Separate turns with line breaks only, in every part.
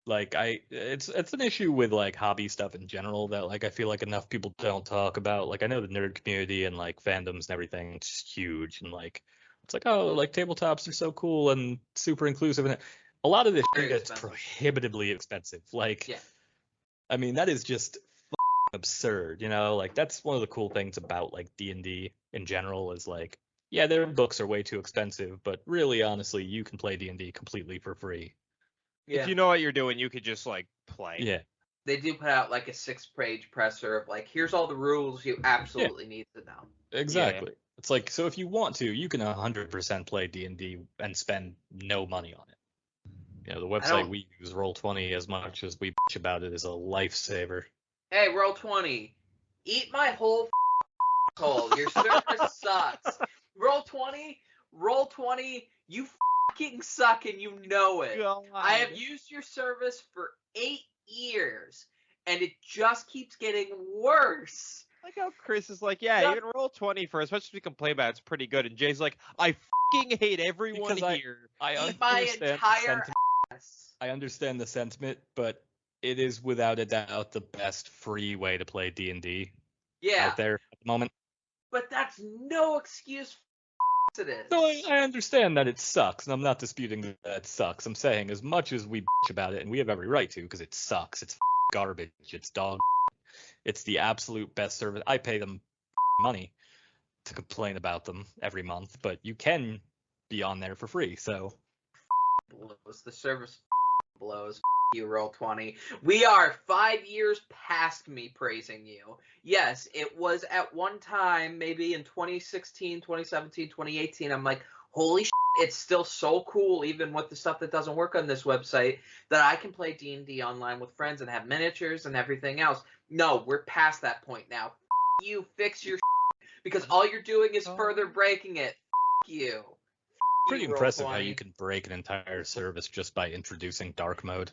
Like it's an issue with like hobby stuff in general that like I feel like enough people don't talk about. Like I know the nerd community and like fandoms and everything, it's huge and like it's like, oh, like tabletops are so cool and super inclusive, and a lot of this
Very
shit is
expensive.
prohibitively expensive. Like,
Yeah.
I mean, that is just absurd, you know? Like that's one of the cool things about like D&D in general is like, yeah, their books are way too expensive, but really honestly, you can play D&D completely for free.
Yeah.
If you know what you're doing, you could just like play.
Yeah.
They do put out like a 6-page presser of like, here's all the rules you absolutely need to know.
Exactly. It's like, so if you want to, you can 100% play D&D and spend no money on it. You know, the website we use, Roll20, as much as we bitch about it, is a lifesaver.
Hey, Roll20, eat my whole hole. Your service sucks. Roll20, you fucking suck and you know it.
God.
I have used your service for 8 years, and it just keeps getting worse.
Like how Chris is like, yeah, even Roll20 for as much as we can play about, it's pretty good. And Jay's like, I fucking hate everyone here.
Eat my entire ass.
I understand the sentiment, but it is without a doubt the best free way to play D&D out there at the moment.
But that's no excuse for it is.
No, I understand that it sucks, and I'm not disputing that it sucks. I'm saying as much as we bitch about it, and we have every right to, because it sucks, it's garbage, it's dog, it's the absolute best service. I pay them money to complain about them every month, but you can be on there for free, so.
Blows. The service blows. You, Roll20. We are 5 years past me praising you. Yes, it was at one time, maybe in 2016, 2017, 2018, I'm like, holy shit, it's still so cool, even with the stuff that doesn't work on this website, that I can play D&D online with friends and have miniatures and everything else. No, we're past that point now. You, fix your shit, because all you're doing is further breaking it. You.
Pretty impressive how you can break an entire service just by introducing dark mode.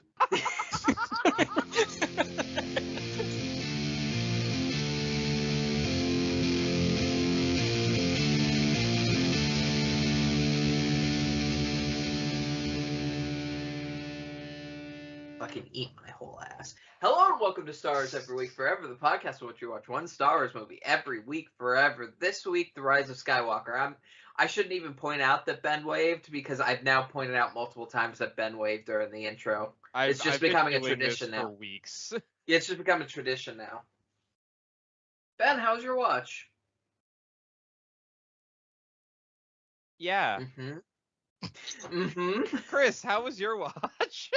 Fucking eat my whole ass. Hello and welcome to Star Wars Every Week Forever, the podcast in which we watch one Star Wars movie every week forever. This week, The Rise of Skywalker. I shouldn't even point out that Ben waved because I've now pointed out multiple times that Ben waved during the intro. It's just becoming a tradition now.
For weeks.
Yeah, it's just become a tradition now. Ben, how's your watch?
Yeah. Chris, how was your watch?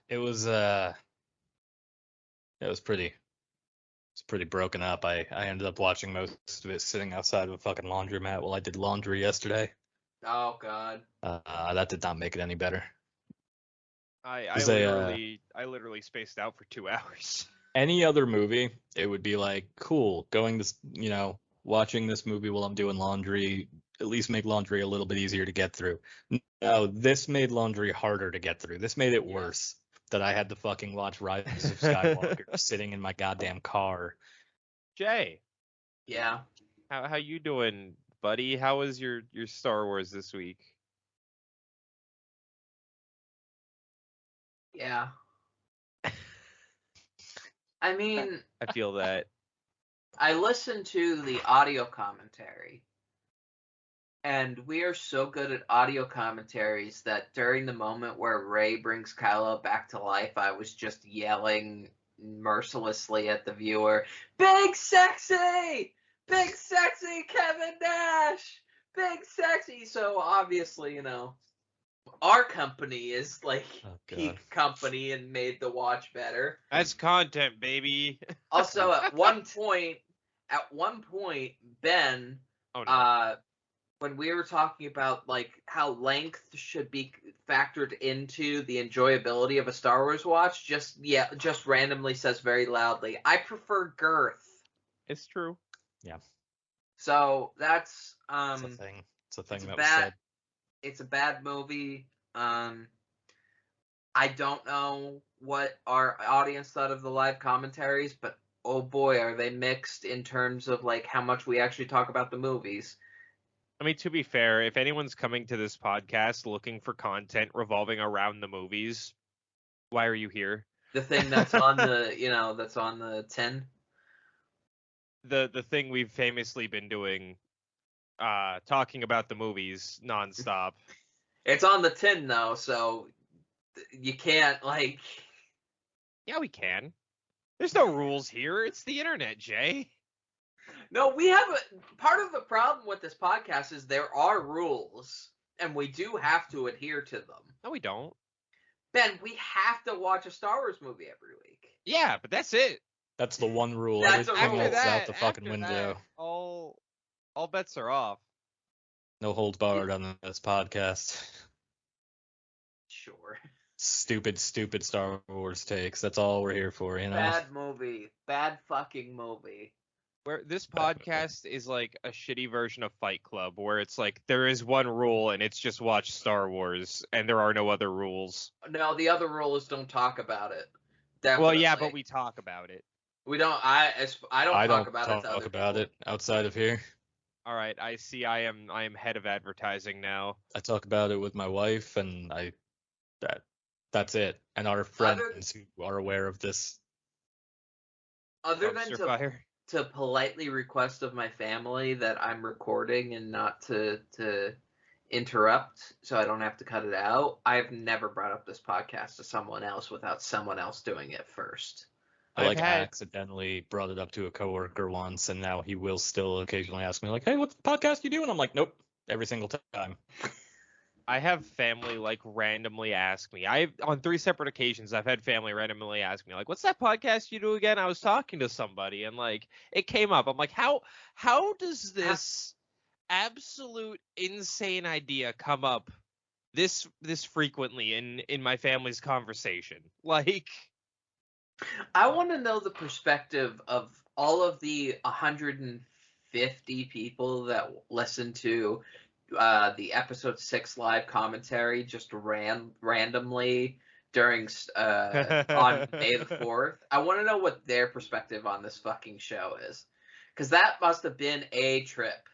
It was pretty. It's pretty broken up. I ended up watching most of it sitting outside of a fucking laundromat while I did laundry yesterday.
Oh God.
That did not make it any better.
I literally spaced out for 2 hours.
Any other movie, it would be like, cool, watching this movie while I'm doing laundry, at least make laundry a little bit easier to get through. No, this made laundry harder to get through. This made it worse that I had to fucking watch Rise of Skywalker sitting in my goddamn car.
Jay.
Yeah.
How you doing, buddy? How was your Star Wars this week?
Yeah. I mean,
I feel that.
I listened to the audio commentary, and we are so good at audio commentaries that during the moment where Rey brings Kylo back to life, I was just yelling mercilessly at the viewer, "Big sexy! Big sexy Kevin Nash! Big sexy!" So obviously, our company is like peak company and made the watch better.
That's content, baby.
Also, at one point, Ben, when we were talking about like how length should be factored into the enjoyability of a Star Wars watch, just randomly says very loudly, "I prefer girth."
It's true.
Yeah.
So that's
it's a thing. It's a thing that was said.
It's a bad movie. I don't know what our audience thought of the live commentaries, but oh boy, are they mixed in terms of like how much we actually talk about the movies.
I mean, to be fair, if anyone's coming to this podcast looking for content revolving around the movies, why are you here?
The thing that's on the, that's on the tin.
The thing we've famously been doing, talking about the movies nonstop.
It's on the tin though, so you can't
Yeah, we can. There's no rules here. It's the internet, Jay.
No, we have part of the problem with this podcast is there are rules, and we do have to adhere to them.
No, we don't.
Ben, we have to watch a Star Wars movie every week.
Yeah, but that's it.
That's the one rule.
That's a
Everything
rule.
else is out the fucking
after
window.
that, all bets are off.
No holds barred on this podcast.
Sure.
Stupid Star Wars takes. That's all we're here for, you know?
Bad movie. Bad fucking movie.
Where this podcast is like a shitty version of Fight Club, where it's like there is one rule and it's just watch Star Wars, and there are no other rules.
No, the other rule is don't talk about it. Definitely.
Well, yeah, but we talk about it.
We don't. I don't talk about it.
Talk about it outside of here.
All right, I see. I am head of advertising now.
I talk about it with my wife, and that's it. And our friends who are aware of this.
Other than
Dumpster fire.
to politely request of my family that I'm recording and not to interrupt so I don't have to cut it out, I've never brought up this podcast to someone else without someone else doing it first.
I accidentally brought it up to a coworker once, and now he will still occasionally ask me, like, hey, what's the podcast you do? And I'm like, nope, every single time.
I have family randomly ask me. On 3 separate occasions I've had family randomly ask me, like, what's that podcast you do again? I was talking to somebody and it came up. I'm like, how does this absolute insane idea come up this frequently in my family's conversation?
I want to know the perspective of all of the 150 people that listen to the episode 6 live commentary just randomly during on May the 4th. I want to know what their perspective on this fucking show is, because that must have been a trip.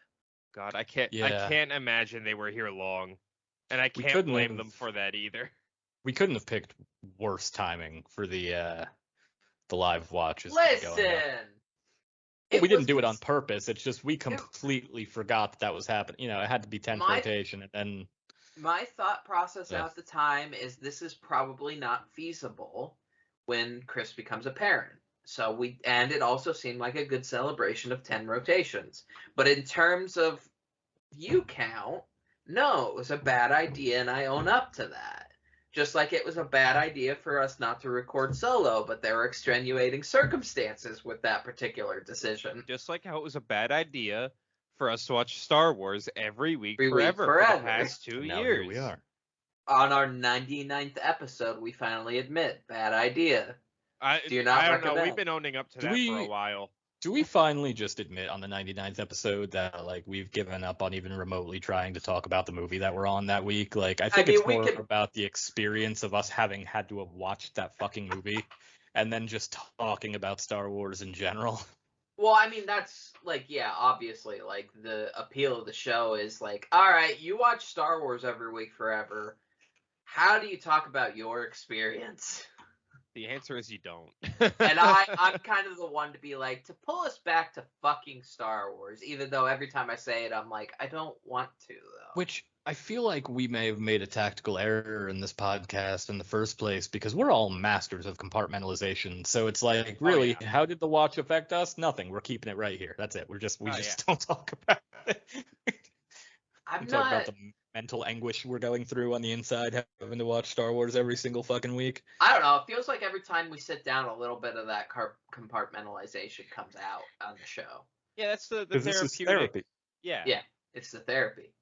God, I can't imagine they were here long, and I can't blame them for that either.
We couldn't have picked worse timing for the live watches.
Listen.
We didn't do it on purpose. It's just we completely forgot that was happening. It had to be 10th rotation, and then.
My thought process at the time is this is probably not feasible when Chris becomes a parent. And it also seemed like a good celebration of 10 rotations. But in terms of view count, no, it was a bad idea, and I own up to that. Just like it was a bad idea for us not to record solo, but there were extenuating circumstances with that particular decision.
Just like how it was a bad idea for us to watch Star Wars every week forever for the past 2 years.
Here we are.
On our 99th episode, we finally admit, bad idea. Do you not
I don't
recommend?
know. We've been owning up to that for a while.
Do we finally just admit on the 99th episode that we've given up on even remotely trying to talk about the movie that we're on that week? I think it's more about the experience of us having had to have watched that fucking movie and then just talking about Star Wars in general.
Well, I mean, that's obviously the appeal of the show is all right, you watch Star Wars every week forever. How do you talk about your experience?
The answer is you don't.
And I'm kind of the one to be to pull us back to fucking Star Wars, even though every time I say it, I'm like, I don't want to, though.
Which I feel like we may have made a tactical error in this podcast in the first place, because we're all masters of compartmentalization. So it's really, how did the watch affect us? Nothing. We're keeping it right here. That's it. We just don't talk about it. Talk about the mental anguish we're going through on the inside having to watch Star Wars every single fucking week.
I don't know. It feels like every time we sit down, a little bit of that compartmentalization comes out on the show.
Yeah, that's the therapeutic.
Yeah, it's the therapy.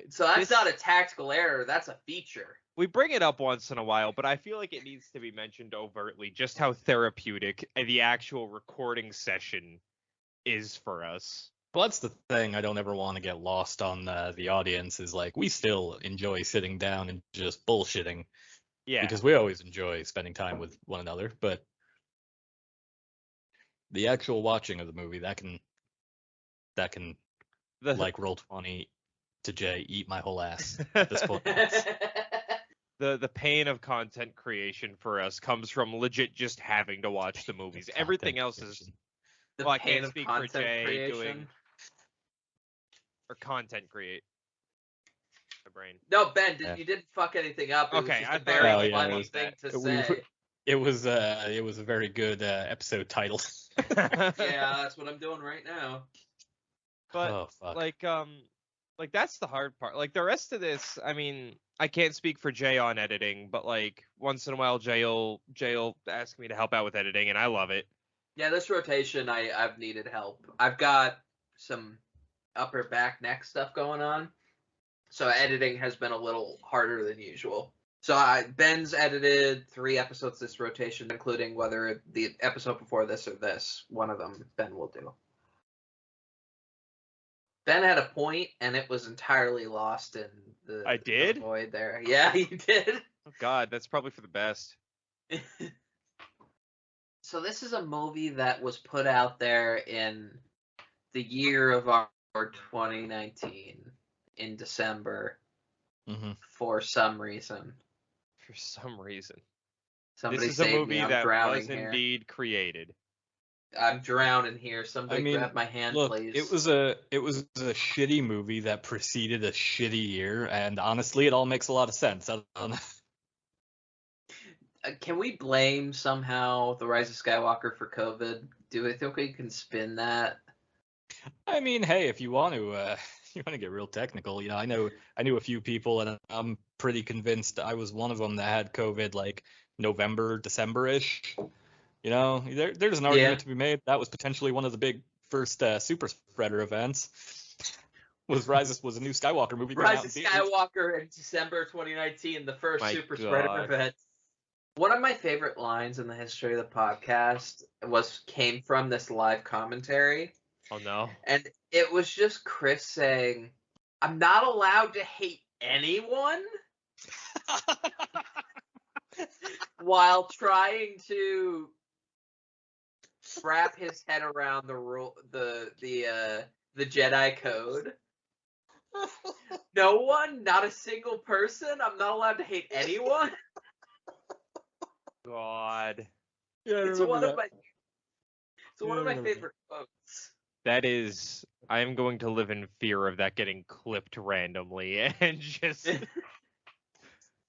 So that's not a tactical error. That's a feature.
We bring it up once in a while, but I feel like it needs to be mentioned overtly just how therapeutic the actual recording session is for us.
Well, that's the thing. I don't ever want to get lost on the audience is we still enjoy sitting down and just bullshitting.
Yeah.
Because we always enjoy spending time with one another, but the actual watching of the movie, that can like Roll20 to Jay, eat my whole ass at this point.
the pain of content creation for us comes from legit just having to watch the movies. Everything else is
The
well, I
pain
can't
of
speak for
content
Jay
creation.
doing or content create. My brain.
No, Ben,
Yeah.
you didn't fuck anything up. It was
Okay,
just
I
a
thought-
very
Oh, yeah,
funny
it was
thing
that.
to
We-
say.
It was a very good episode title.
Yeah, that's what I'm doing right now.
But
oh fuck.
like that's the hard part. Like the rest of this, I mean, I can't speak for Jay on editing, but like once in a while Jay'll ask me to help out with editing, and I love it.
Yeah, this rotation, I've needed help. I've got some upper back neck stuff going on, so editing has been a little harder than usual. So Ben's edited 3 episodes this rotation, including whether the episode before this or this. One of them Ben will do. Ben had a point, and it was entirely lost in the,
I did?
the void there. Yeah, you did.
Oh God, that's probably for the best.
So this is a movie that was put out there in the year of our 2019 in December
Mm-hmm.
for some reason.
For some reason,
Somebody
this is a
save
movie
me. I'm
that
drowning
was
here.
indeed created.
I'm drowning here. Somebody
I mean,
grab my hand,
look,
please.
it was a shitty movie that preceded a shitty year, and honestly, it all makes a lot of sense. I don't know.
Can we blame somehow The Rise of Skywalker for COVID? Do I think we can spin that?
I mean, hey, if you want to, you want to get real technical, I knew a few people, and I'm pretty convinced I was one of them that had COVID like November, December-ish. There's an argument to be made that was potentially one of the big first super spreader events. Was a new Skywalker movie.
Rise of Skywalker in December 2019, the first super spreader event. One of my favorite lines in the history of the podcast came from this live commentary.
Oh no.
And it was just Chris saying, "I'm not allowed to hate anyone," while trying to wrap his head around the Jedi code. No one, not a single person. I'm not allowed to hate anyone.
God.
Yeah,
It's one of my favorite quotes.
That is, I am going to live in fear of that getting clipped randomly and just.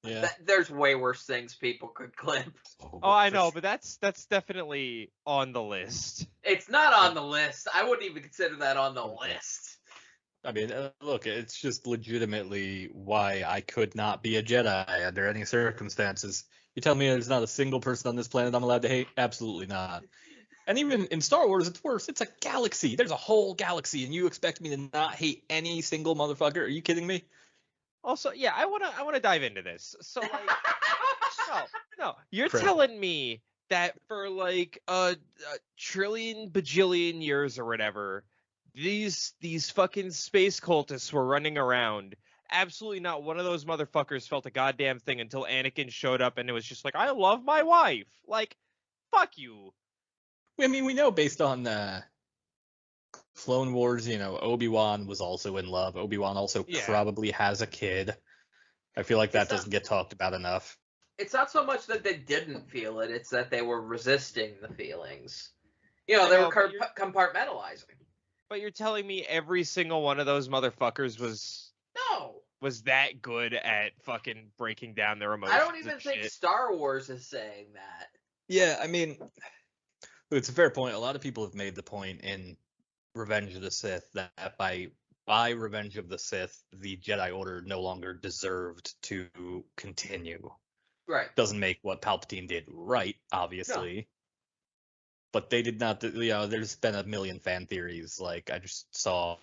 Yeah.
There's way worse things people could clip.
Oh, I know, but that's definitely on the list.
It's not on the list. I wouldn't even consider that on the list.
I mean, look, it's just legitimately why I could not be a Jedi under any circumstances. You tell me there's not a single person on this planet I'm allowed to hate? Absolutely not. And even in Star Wars, it's worse. It's a galaxy. There's a whole galaxy, and you expect me to not hate any single motherfucker? Are you kidding me?
Also, yeah, I wanna dive into this. So like, no, you're
Fred.
telling me that for like a trillion bajillion years or whatever, these fucking space cultists were running around. Absolutely not one of those motherfuckers felt a goddamn thing until Anakin showed up and it was just like, I love my wife. Like, fuck you.
I mean, we know based on Clone Wars, Obi-Wan was also in love. Obi-Wan also probably has a kid. I feel like that doesn't get talked about enough.
It's not so much that they didn't feel it, it's that they were resisting the feelings. They were compartmentalizing.
But you're telling me every single one of those motherfuckers was that good at fucking breaking down their emotions?
I don't even think Star Wars is saying that.
Yeah, I mean, it's a fair point. A lot of people have made the point in Revenge of the Sith that by Revenge of the Sith, the Jedi Order no longer deserved to continue.
Right.
Doesn't make what Palpatine did right, obviously. No. But they did not, there's been a million fan theories. Like, I just saw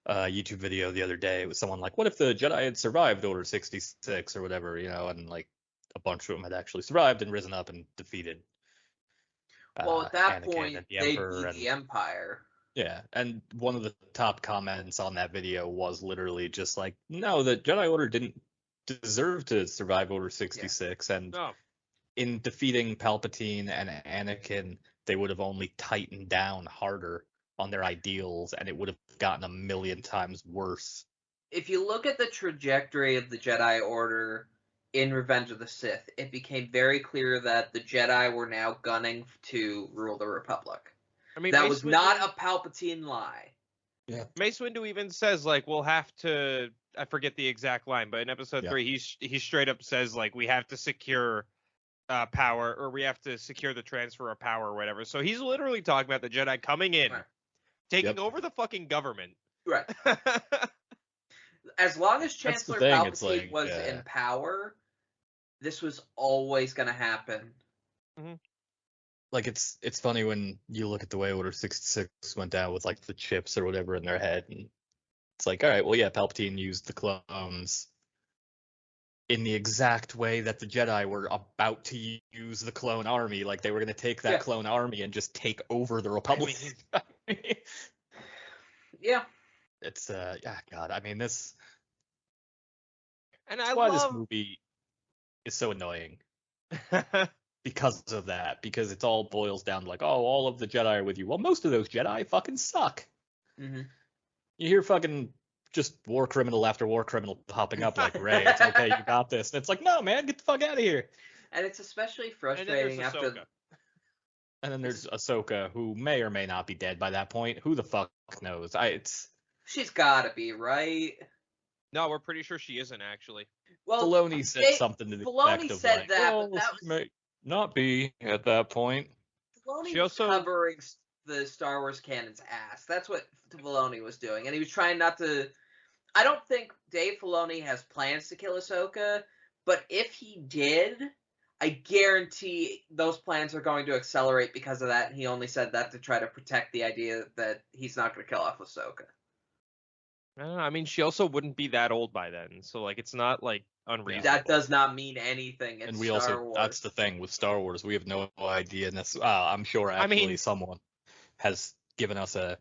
a YouTube video the other day with someone like, what if the Jedi had survived Order 66 or whatever, and like a bunch of them had actually survived and risen up and defeated.
Well, at that
Anakin
point,
and the
they'd
Emperor
be the Empire.
Yeah, and one of the top comments on that video was literally just like, no, the Jedi Order didn't deserve to survive Order 66, and in defeating Palpatine and Anakin, they would have only tightened down harder on their ideals, and it would have gotten a million times worse.
If you look at the trajectory of the Jedi Order in Revenge of the Sith, it became very clear that the Jedi were now gunning to rule the Republic.
I mean,
That
Mace
was
Windu,
not a Palpatine lie.
Yeah.
Mace Windu even says, like, we'll have to. I forget the exact line, but in Episode 3, he straight up says, like, we have to secure power, or we have to secure the transfer of power, or whatever. So he's literally talking about the Jedi coming in, taking over the fucking government.
Right. As long as
That's the
Chancellor
thing,
Palpatine
it's like,
was in power, this was always going to happen.
Like, it's funny when you look at the way Order 66 went down with, like, the chips or whatever in their head, and it's like, all right, well, yeah, Palpatine used the clones in the exact way that the Jedi were about to use the clone army. Like, they were going to take that clone army and just take over the Republic.
Yeah.
It's, God, I mean, this...
And
That's why this movie is so annoying. Because of that. Because it all boils down to, like, oh, all of the Jedi are with you. Well, most of those Jedi fucking suck.
Mm-hmm.
You hear fucking just war criminal after war criminal popping up like, Rey, it's okay, you got this. And it's like, no, man, get the fuck out of here.
And it's especially frustrating after...
And then there's Ahsoka, who may or may not be dead by that point. Who the fuck knows?
She's gotta be, right?
No, we're pretty sure she isn't, actually.
Well,
Filoni said something to the effect of,
said
like,
that,
well,
but that was...
may not be at that point.
Filoni was covering the Star Wars canon's ass. That's what Filoni was doing. And he was trying not to... I don't think Dave Filoni has plans to kill Ahsoka, but if he did, I guarantee those plans are going to accelerate because of that, and he only said that to try to protect the idea that he's not going to kill off Ahsoka.
I don't know, I mean, she also wouldn't be that old by then, so, like, it's not, like, unreasonable.
That does not mean anything. It's Star Wars.
That's the thing with Star Wars. We have no idea. I'm sure actually someone has given us a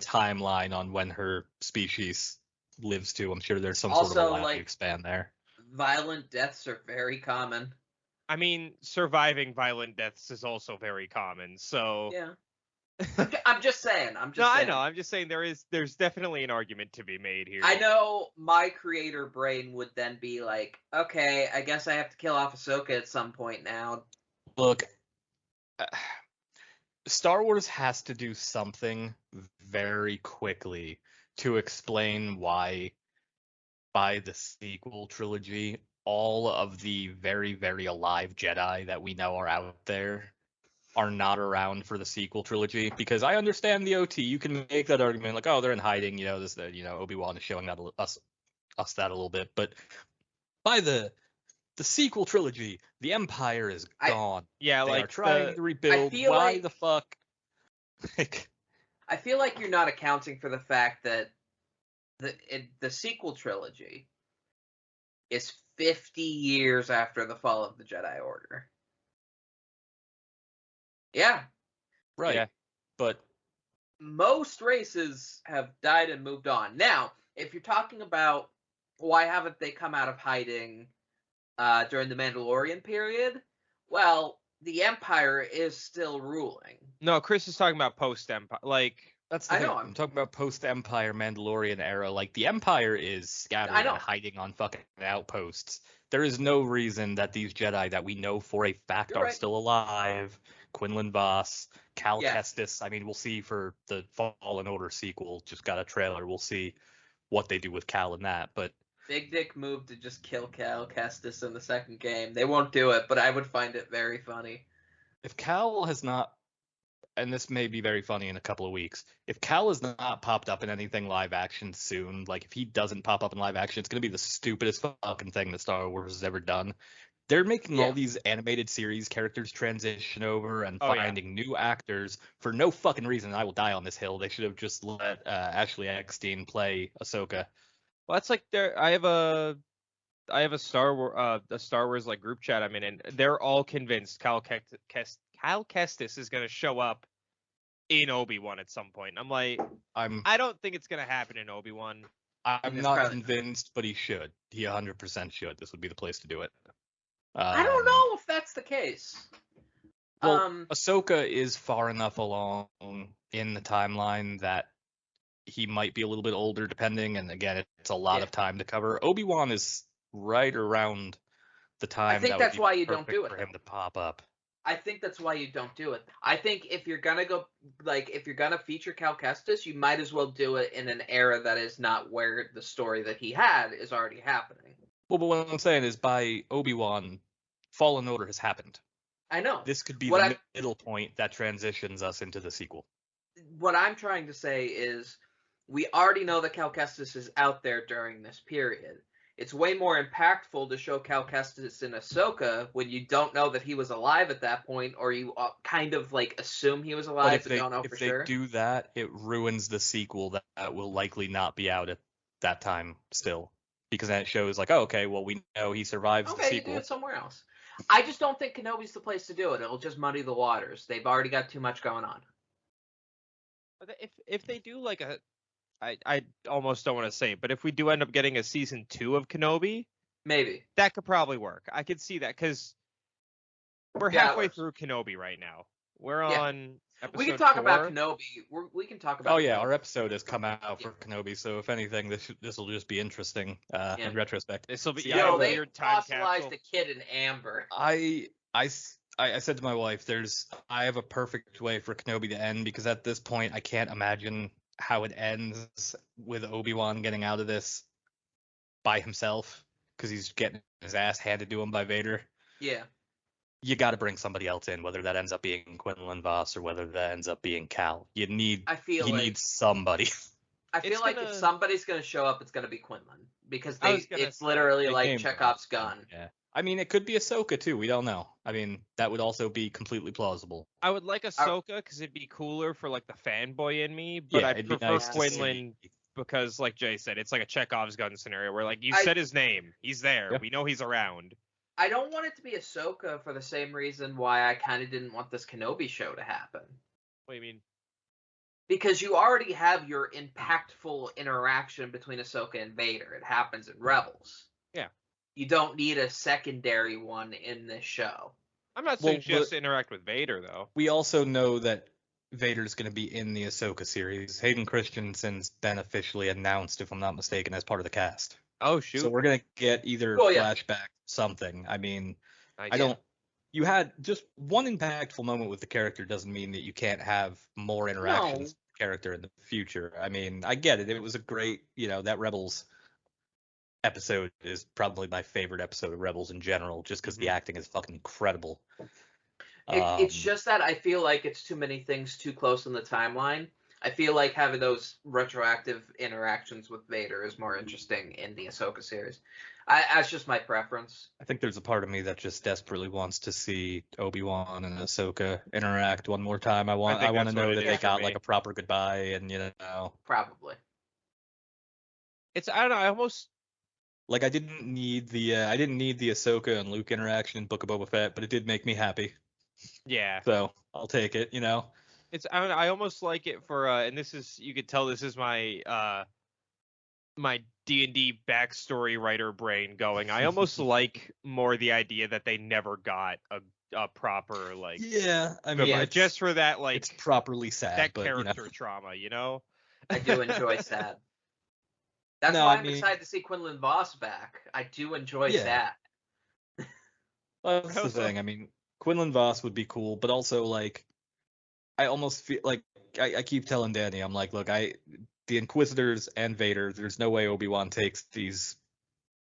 timeline on when her species lives to. I'm sure there's some sort of a lab to expand there.
Violent deaths are very common.
I mean, surviving violent deaths is also very common, so...
Yeah. I'm just saying.
I know. I'm just saying there's definitely an argument to be made here.
I know my creator brain would then be like, okay, I guess I have to kill off Ahsoka at some point now.
Look, Star Wars has to do something very quickly to explain why, by the sequel trilogy, all of the very, very alive Jedi that we know are out there are not around for the sequel trilogy. Because I understand the OT, you can make that argument like, oh, they're in hiding, Obi-Wan is showing that us that a little bit, but by the sequel trilogy, the Empire is gone. They are trying to rebuild. Why the fuck?
I feel like you're not accounting for the fact that the sequel trilogy is 50 years after the fall of the Jedi Order. Yeah.
Right. Yeah. But
most races have died and moved on. Now, if you're talking about why haven't they come out of hiding during the Mandalorian period, well, the Empire is still ruling.
No, Chris is talking about post-Empire. Like,
that's the thing. I'm talking about post-Empire Mandalorian era. Like, the Empire is scattered and hiding on fucking outposts. There is no reason that these Jedi that we know for a fact are still alive, Quinlan Vos, Cal Kestis. I mean, we'll see for the Fallen Order sequel. Just got a trailer. We'll see what they do with Cal in that. But
Big Dick moved to just kill Cal Kestis in the second game. They won't do it, but I would find it very funny.
If Cal has not, and this may be very funny in a couple of weeks, if Cal has not popped up in anything live action soon, like if he doesn't pop up in live action, it's going to be the stupidest fucking thing that Star Wars has ever done. They're making all these animated series characters transition over and finding new actors for no fucking reason. I will die on this hill. They should have just let Ashley Eckstein play Ahsoka.
Well, that's like I have a Star Wars like group chat I'm in, and they're all convinced Cal Kestis is gonna show up in Obi-Wan at some point. I'm like, I don't think it's gonna happen in Obi-Wan.
I'm not convinced, but he should. He 100% should. This would be the place to do it.
I don't know if that's the case.
Well, Ahsoka is far enough along in the timeline that he might be a little bit older, depending. And again, it's a lot of time to cover. Obi-Wan is right around the time
think
that would
that's
be
why you don't
perfect
do it,
for him
though.
to pop up.
I think that's why you don't do it. I think if you're gonna go, like, if you're gonna feature Cal Kestis, you might as well do it in an era that is not where the story that he had is already happening.
Well, but what I'm saying is, by Obi-Wan, Fallen Order has happened.
I know.
This could be
What
the middle point that transitions us into the sequel.
What I'm trying to say is, we already know that Cal Kestis is out there during this period. It's way more impactful to show Cal Kestis in Ahsoka when you don't know that he was alive at that point, or you kind of like assume he was alive but don't know for sure.
If they do that, it ruins the sequel that will likely not be out at that time still, because then it shows like, oh, okay, well, we know he survives the
Okay, you
sequel.
do it somewhere else. I just don't think Kenobi's the place to do it. It'll just muddy the waters. They've already got too much going on.
If they do like I almost don't want to say it, but if we do end up getting a season 2 of Kenobi,
maybe
that could probably work. I could see that because we're halfway through Kenobi right now. We're on episode 4.
We can talk about Kenobi. We can talk about.
Oh yeah, our episode has come out for Kenobi, so if anything, this will just be interesting in retrospect.
This will be
they fossilized a kid in amber.
I said to my wife, I have a perfect way for Kenobi to end, because at this point I can't imagine how it ends with Obi-Wan getting out of this by himself, because he's getting his ass handed to him by Vader.
Yeah.
You got to bring somebody else in, whether that ends up being Quinlan Vos or whether that ends up being Cal. You need somebody.
I feel like if somebody's going to show up, it's going to be Quinlan, because it's literally like Chekhov's gun.
Yeah. I mean, it could be Ahsoka too. We don't know. I mean, that would also be completely plausible.
I would like Ahsoka because it'd be cooler for like the fanboy in me, but I'd prefer Quinlan because, like Jay said, it's like a Chekhov's gun scenario where, like, you said his name, he's there, we know he's around.
I don't want it to be Ahsoka for the same reason why I kind of didn't want this Kenobi show to happen.
What do you mean?
Because you already have your impactful interaction between Ahsoka and Vader. It happens in Rebels.
Yeah.
You don't need a secondary one in this show.
I'm not saying she has to interact with Vader, though.
We also know that Vader's going to be in the Ahsoka series. Hayden Christensen's been officially announced, if I'm not mistaken, as part of the cast.
Oh, shoot.
So we're going to get either flashback, something. I mean, you had just one impactful moment with the character doesn't mean that you can't have more interactions with the character in the future. I mean, I get it. It was a great, that Rebels episode is probably my favorite episode of Rebels in general, just because the acting is fucking incredible.
It's just that I feel like it's too many things too close in the timeline. I feel like having those retroactive interactions with Vader is more interesting in the Ahsoka series. That's just my preference.
I think there's a part of me that just desperately wants to see Obi-Wan and Ahsoka interact one more time. I want to know that they got like a proper goodbye, and
probably.
I don't know. I almost
like I didn't need the Ahsoka and Luke interaction in Book of Boba Fett, but it did make me happy.
Yeah.
So I'll take it.
I almost like it for and this is, you could tell this is my my D&D backstory writer brain going. I almost like more the idea that they never got a proper like just for that, like,
it's properly sad,
that character trauma,
I do enjoy sad. That's why I'm excited to see Quinlan Vos back. I do enjoy sad.
That's the thing. I mean, Quinlan Vos would be cool, but also, like, I almost feel like I keep telling Danny, I'm like, look, the Inquisitors and Vader, there's no way Obi-Wan takes these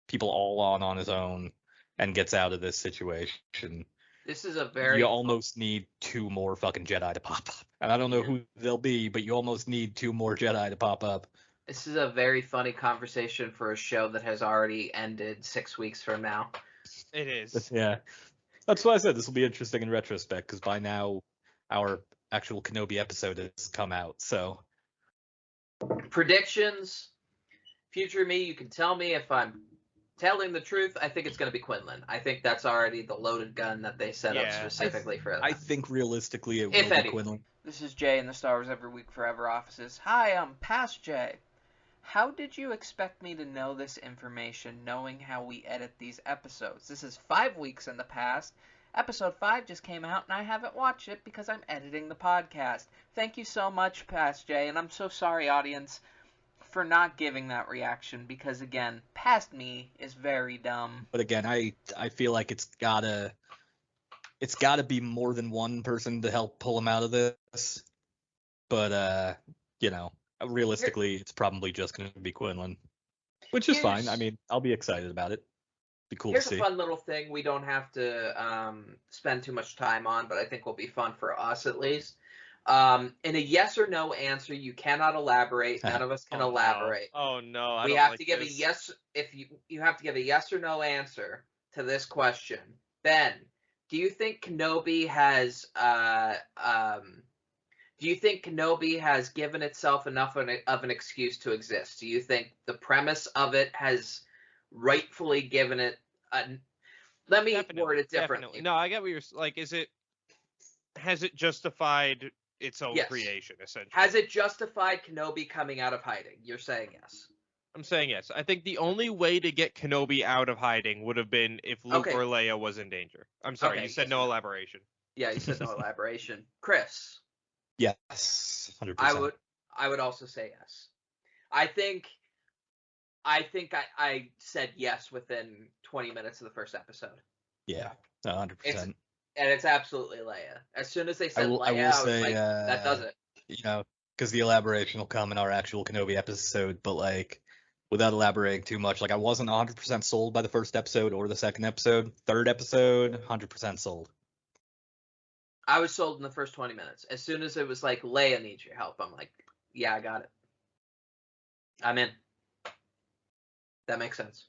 people all on his own and gets out of this situation.
This is
you almost need 2 more fucking Jedi to pop up. And I don't know who they'll be, but you almost need 2 more Jedi to pop up.
This is a very funny conversation for a show that has already ended 6 weeks from now.
It is.
Yeah. That's why I said this will be interesting in retrospect, because by now our actual Kenobi episode has come out. So
predictions, future me, you can tell me if I'm telling the truth. I think it's going to be Quinlan. I think that's already the loaded gun that they set up specifically for that.
I think realistically it will be Quinlan.
This is Jay in the Star Wars Every Week Forever offices. Hi, I'm Past Jay. How did you expect me to know this information, knowing how we edit these episodes? This is 5 weeks in the past, Episode 5 just came out, and I haven't watched it because I'm editing the podcast. Thank you so much, Past Jay, and I'm so sorry, audience, for not giving that reaction, because, again, Past Me is very dumb.
But again, I feel like it's gotta be more than one person to help pull him out of this. But realistically, it's probably just gonna be Quinlan, which is fine. I mean, I'll be excited about it. Be cool to see.
Here's a fun little thing we don't have to spend too much time on, but I think will be fun for us at least. In a yes or no answer, you cannot elaborate. None of us can elaborate.
No. Oh no!
We have to give a yes. If you have to give a yes or no answer to this question. Ben, do you think Kenobi has given itself enough of an excuse to exist? Do you think the premise of it has rightfully given it let me word it differently.
Definitely. No, I get what you're like. Has it justified its own creation, essentially?
Has it justified Kenobi coming out of hiding? You're saying yes.
I'm saying yes. I think the only way to get Kenobi out of hiding would have been if Luke or Leia was in danger. I'm sorry, you said no elaboration.
Yeah, you said no elaboration. Chris.
Yes, 100%.
I would also say yes. I think I said yes within 20 minutes of the first episode.
Yeah, 100%.
And it's absolutely Leia. As soon as they said Leia, I was like, that does it.
Because the elaboration will come in our actual Kenobi episode, but like, without elaborating too much, like I wasn't 100% sold by the first episode or the second episode. Third episode, 100% sold.
I was sold in the first 20 minutes. As soon as it was like, Leia needs your help, I'm like, yeah, I got it. I'm in. That makes sense.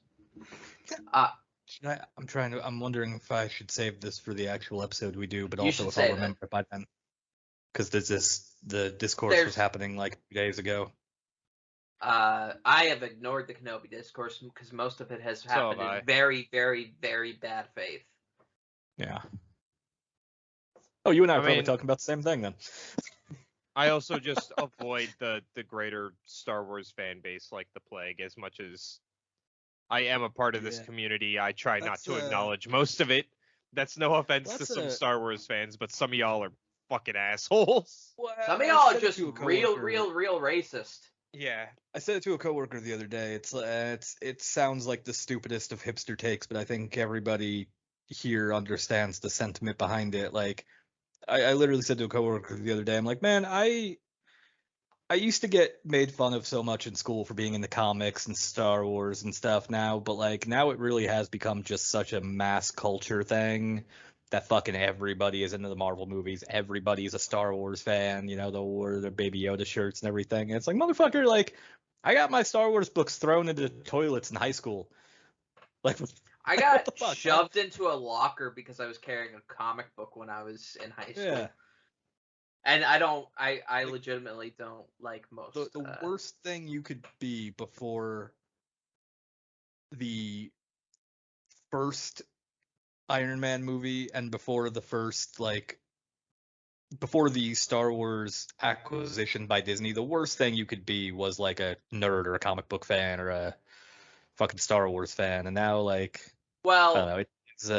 I'm wondering if I should save this for the actual episode we do, but also if I'll remember it by then. Because the discourse was happening like 2 days ago.
I have ignored the Kenobi discourse because most of it has happened in very, very, very bad faith.
Yeah. Oh, you and I are probably talking about the same thing then.
I also just avoid the greater Star Wars fan base like the plague. As much as I am a part of this community, I try not to acknowledge most of it. That's no offense to some Star Wars fans, but some of y'all are fucking assholes.
Well, some of y'all are just real racist.
Yeah.
I said it to a coworker the other day. It sounds like the stupidest of hipster takes, but I think everybody here understands the sentiment behind it. Like, I literally said to a coworker the other day, I'm like, man, I used to get made fun of so much in school for being in the comics and Star Wars and stuff now, but like now it really has become just such a mass culture thing that fucking everybody is into the Marvel movies. Everybody's a Star Wars fan, they wore their Baby Yoda shirts and everything. And it's like, motherfucker, like, I got my Star Wars books thrown into toilets in high school. Like,
I got shoved into a locker because I was carrying a comic book when I was in high school. Yeah. And I legitimately don't like most.
The worst thing you could be before the first Iron Man movie and before the Star Wars acquisition by Disney, the worst thing you could be was like a nerd or a comic book fan or a fucking Star Wars fan. And now, like,
well,
I don't know, it's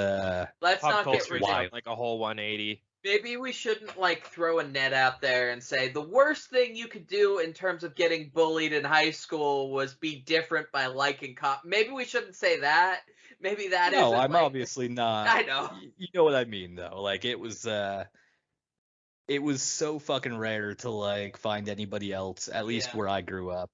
let's not get ridiculous.
Like a whole 180.
Maybe we shouldn't like throw a net out there and say the worst thing you could do in terms of getting bullied in high school was be different by liking Maybe we shouldn't say that. Maybe that
No, I'm obviously not.
I know.
You know what I mean, though. Like, it was so fucking rare to like find anybody else, at least where I grew up,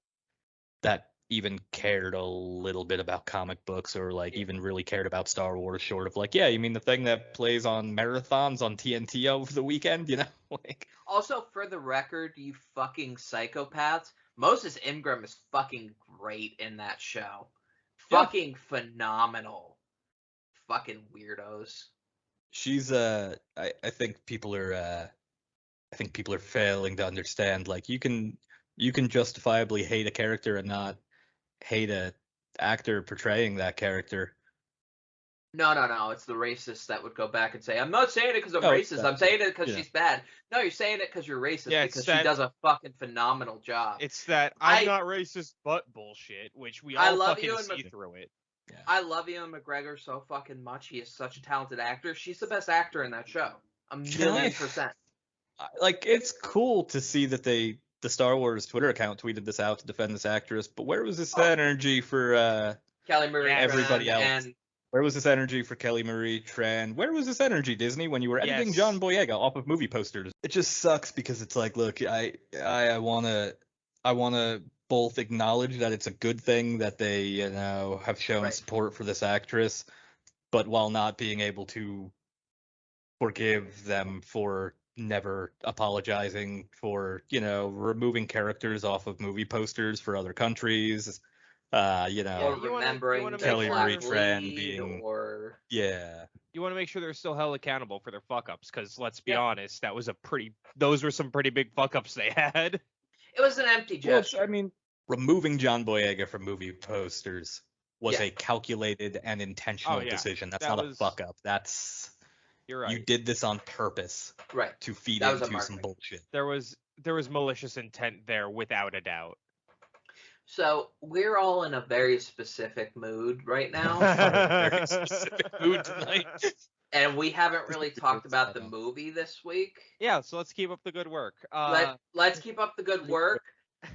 that even cared a little bit about comic books or like even really cared about Star Wars, short of like, yeah, you mean the thing that plays on marathons on TNT over the weekend, like.
Also, for the record, you fucking psychopaths, Moses Ingram is fucking great in that show. Yeah. Fucking phenomenal. Fucking weirdos.
She's I think people are failing to understand, like, you can justifiably hate a character and not hate a actor portraying that character.
No. It's the racists that would go back and say, I'm not saying it because I'm racist. I'm saying it because she's bad. No, you're saying it because you're racist because she does a fucking phenomenal job.
It's that I'm not racist but bullshit, which we all fucking see through it.
Yeah.
I love Ewan McGregor so fucking much. He is such a talented actor. She's the best actor in that show. A million percent.
Like, it's cool to see that the Star Wars Twitter account tweeted this out to defend this actress, but where was this energy for
Kelly Marie
everybody
Tran
else?
and
Where was this energy for Kelly Marie Tran? Where was this energy, Disney, when you were editing John Boyega off of movie posters? It just sucks because it's like, look, I wanna both acknowledge that it's a good thing that they, you know, have shown support for this actress, but while not being able to forgive them for never apologizing for, you know, removing characters off of movie posters for other countries. You know,
or remembering
Kelly Marie Tran
lead,
being,
or
you want to make sure they're still held accountable for their fuck ups, because let's be honest, those were some pretty big fuck ups they had.
It was an empty gesture.
Well, I mean, removing John Boyega from movie posters was a calculated and intentional decision. That's not a fuck up. That's
You're right.
You did this on purpose, to feed into some bullshit.
There was malicious intent there, without a doubt.
So we're all in a very specific mood right now.
Very specific mood tonight.
And we haven't really talked about the movie this week.
Yeah, so let's keep up the good work.
Let's keep up the good work.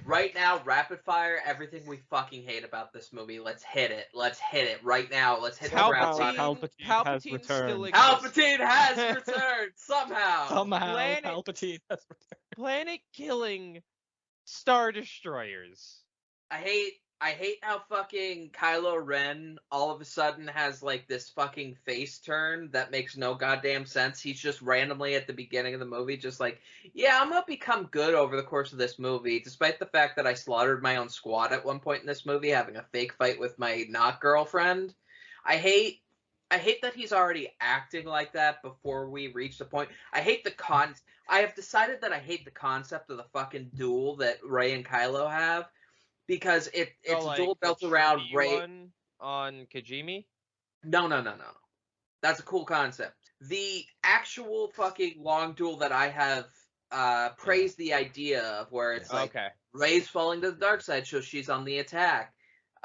Right now, rapid fire, everything we fucking hate about this movie. Let's hit it. Let's hit it right now. Let's hit the ground.
Palpatine has returned.
Palpatine has returned somehow.
Palpatine has returned.
Planet-killing Star Destroyers.
I hate how fucking Kylo Ren all of a sudden has like this fucking face turn that makes no goddamn sense. He's just randomly at the beginning of the movie just like, yeah, I'm gonna become good over the course of this movie, despite the fact that I slaughtered my own squad at one point in this movie, having a fake fight with my not girlfriend. I hate that he's already acting like that before we reach the point. I have decided that I hate the concept of the fucking duel that Rey and Kylo have. Because it's a duel built around Rey
on Kijimi?
No. That's a cool concept. The actual fucking long duel that I have praised the idea of, where it's like Rey's falling to the dark side, so she's on the attack.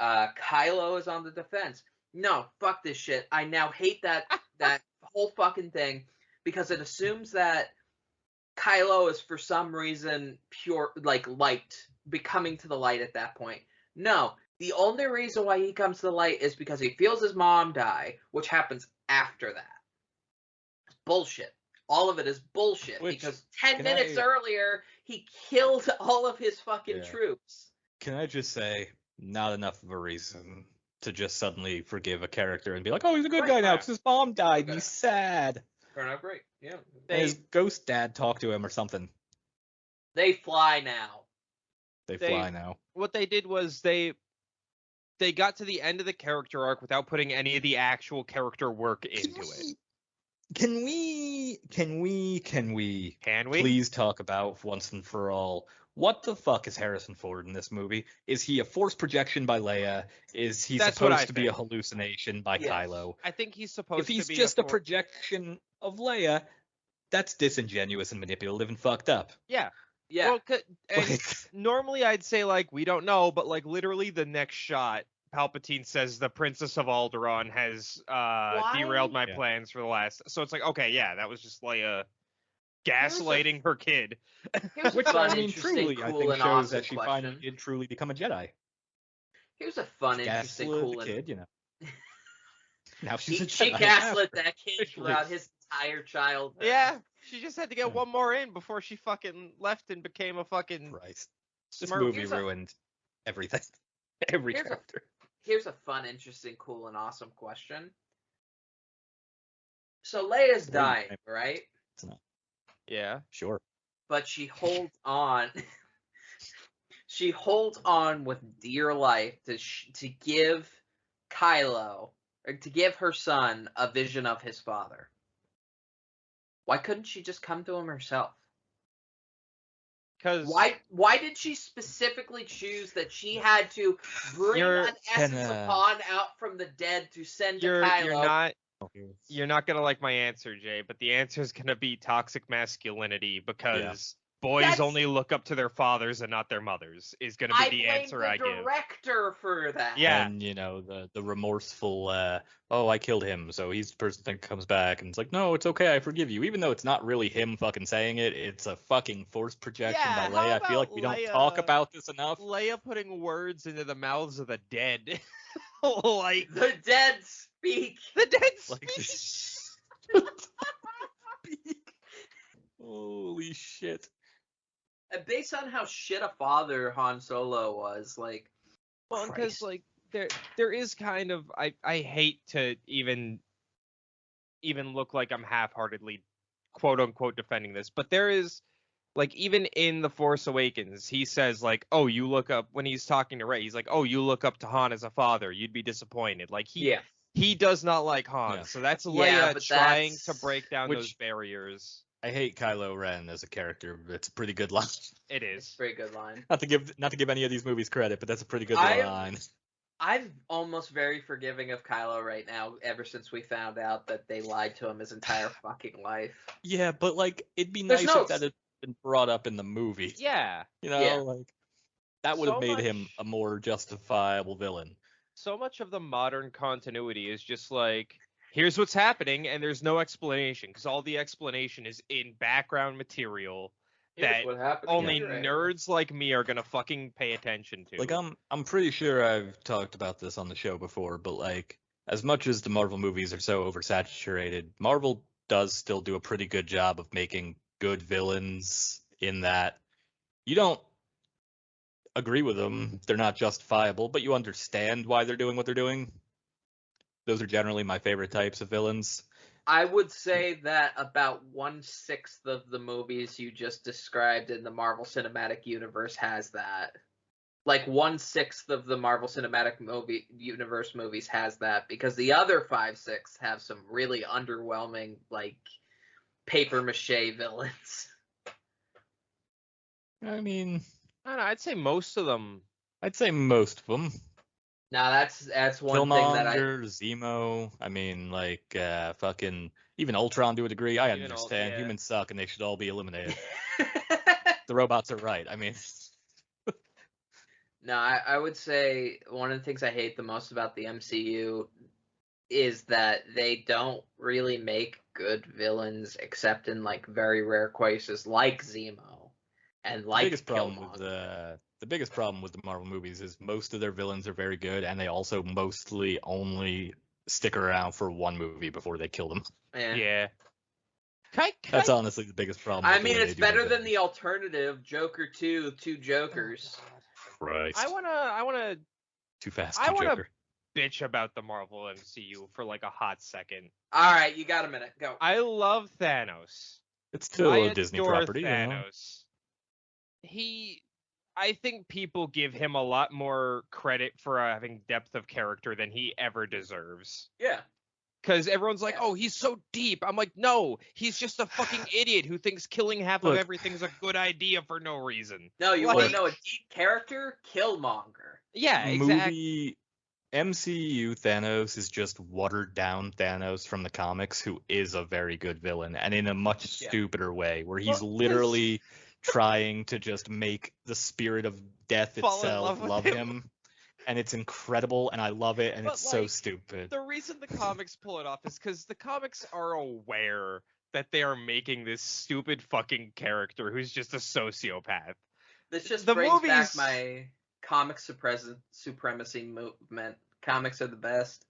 Kylo is on the defense. No, fuck this shit. I now hate that whole fucking thing because it assumes that Kylo is for some reason pure, like, light, becoming to the light at that point. No, the only reason why he comes to the light is because he feels his mom die, which happens after that. It's bullshit. All of it is bullshit, because 10 minutes earlier, he killed all of his fucking troops.
Can I just say, not enough of a reason to just suddenly forgive a character and be like, oh, he's a good guy now because his mom died and he's sad.
Turned out great, yeah.
His ghost dad talked to him or something.
They fly now.
They fly now.
What they did was they got to the end of the character arc without putting any of the actual character work into it.
Can we please talk about once and for all, what the fuck is Harrison Ford in this movie? Is he a force projection by Leia? Is he supposed to be a hallucination by Kylo?
I think he's supposed to be.
If he's just a projection of Leia, that's disingenuous and manipulative and fucked up.
Yeah.
Yeah.
Well, and normally I'd say, like, we don't know, but, like, literally the next shot, Palpatine says the Princess of Alderaan has derailed my plans for the last. So it's like, okay, yeah, that was just Leia gaslighting her kid.
Which, I mean, truly, I think shows that she finally did truly become a Jedi.
Here's a fun, interesting, cool,
kid, you know. Now she's a Jedi.
She gaslit that kid throughout his entire childhood.
Yeah. She just had to get one more in before she fucking left and became a fucking
Christ. This movie ruined everything. Every character.
Here's a fun, interesting, cool, and awesome question. So Leia's dying, right?
It's not.
Yeah.
Sure.
But she holds on. She holds on with dear life to give Kylo, or to give her son, a vision of his father. Why couldn't she just come to him herself?
Because
why did she specifically choose that she had to bring an essence of Han out from the dead to send to Kylo?
You're not gonna like my answer, Jay, but the answer is gonna be toxic masculinity, because boys only look up to their fathers and not their mothers is going to be the answer I
give. I blame the director for that.
Yeah.
And, you know, the remorseful, oh, I killed him, so he's the person that comes back, and it's like, no, it's okay, I forgive you. Even though it's not really him fucking saying it, it's a fucking force projection by Leia. I feel like we don't talk about this enough.
Leia putting words into the mouths of the dead. Like,
the dead speak.
The dead
Like,
speak.
Holy shit.
And based on how shit a father Han Solo was, like,
well, because like there is kind of I hate to even look like I'm half-heartedly quote unquote defending this, but there is like even in The Force Awakens, he says like, oh, you look up when he's talking to Rey, he's like, oh, you look up to Han as a father, you'd be disappointed. Like he does not like Han, so that's Leia trying to break down those barriers.
I hate Kylo Ren as a character, but it's a pretty good line.
It is.
It's a pretty good line.
Not to give any of these movies credit, but that's a pretty good line.
I'm almost very forgiving of Kylo right now, ever since we found out that they lied to him his entire fucking life.
Yeah, but like it'd be nice if that had been brought up in the movie.
Yeah.
You know, like that would have made him a more justifiable villain.
So much of the modern continuity is just like, here's what's happening, and there's no explanation, because all the explanation is in background material that only nerds like me are gonna fucking pay attention to.
Like, I'm pretty sure I've talked about this on the show before, but like, as much as the Marvel movies are so oversaturated, Marvel does still do a pretty good job of making good villains in that you don't agree with them, they're not justifiable, but you understand why they're doing what they're doing. Those are generally my favorite types of villains.
I would say that about 1/6 of the movies you just described in the Marvel Cinematic Universe has that. Like 1/6 of the Marvel Cinematic Universe movies has that, because the other 5/6 have some really underwhelming, like, paper mache villains.
I mean,
I don't know, I'd say most of them.
Now that's one thing that
Zemo, I mean, like, fucking, even Ultron to a degree, I understand. Humans suck and they should all be eliminated. The robots are right, I mean.
No, I would say one of the things I hate the most about the MCU is that they don't really make good villains except in, like, very rare cases, like Zemo and like Killmonger.
The biggest problem with the Marvel movies is most of their villains are very good, and they also mostly only stick around for one movie before they kill them.
Yeah.
That's honestly the biggest problem.
I mean, it's better than the alternative, Joker 2, Two Jokers.
Christ.
I wanna
Too fast,
I wanna
Joker.
bitch about the Marvel MCU for like a hot second.
All right, you got a minute. Go.
I love Thanos.
It's still a Disney property.
Thanos. I think people give him a lot more credit for having depth of character than he ever deserves.
Yeah.
Because everyone's like, oh, he's so deep. I'm like, no, he's just a fucking idiot who thinks killing half of everything's a good idea for no reason.
No, you want to know a deep character? Killmonger.
Yeah, exactly.
MCU Thanos is just watered down Thanos from the comics, who is a very good villain, and in a much stupider way, where he's literally trying to just make the spirit of death itself love him. And it's incredible, and I love it, and it's so stupid.
The reason the comics pull it off is because the comics are aware that they are making this stupid fucking character who's just a sociopath.
This just brings back my comic supremacy movement. Comics are the best.